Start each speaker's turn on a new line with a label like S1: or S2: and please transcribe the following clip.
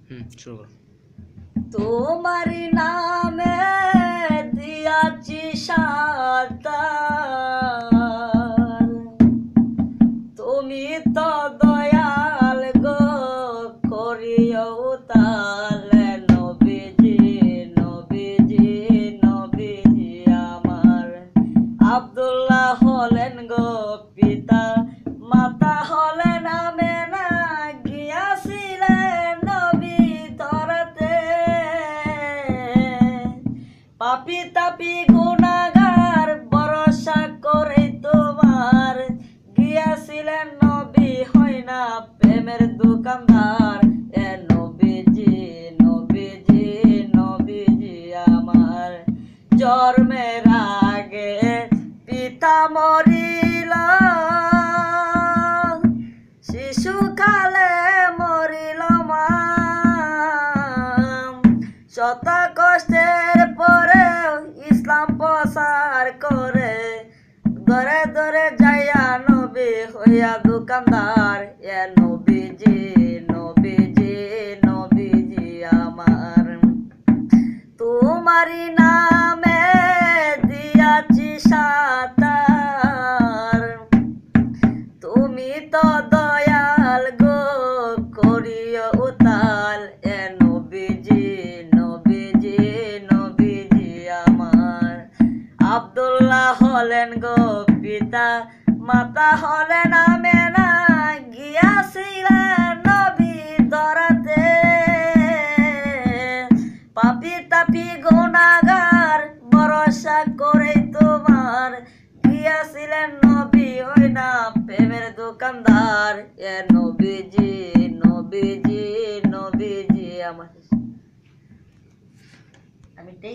S1: শুরু করো।
S2: তোমারি নামে দিয়াছি সাতার, তুমি তো দয়াল গো করিও তালে নবীজি নবীজি নবীজি আমার। আব্দুল্লাহ হলেন গো পিতা, মাতা হলেন আমেনা, গিয়াছিলেন নবী ধরাতে। পাপি তাপি গুনাহগার ভরসা করে তোমার, গিয়াছিলেন নবী হয় না প্রেমের দোকানদার। এ নবীজি নবীজি নবীজি আমার। জন্মের আগে পিতা মরিল, শিশুকালে মরিল মা, শত কষ্টের পরে ইসলাম প্রচার করে, ধরে ধরে যাইয়া নবী হইয়া দোকানদার। এ নবীজি নবীজি নবীজি আমার। তোমারি নামে দিয়াছি সাতার, তুমি তো দয়াল গো করিও উতাল। এ নবীজি নবীজি নবীজি আমার। আব্দুল্লাহ হলেন গো পিতা, মাতা হলেন আমেনা, গিয়াছিলেন নবী ধরাতে। পাপি তাপি গুনাহগার ভরসা করে তোমার, গিয়াছিলেন নবী হয় না প্রেমের দোকানদার। এ নবীজি নবীজি নবীজি আমার। আমি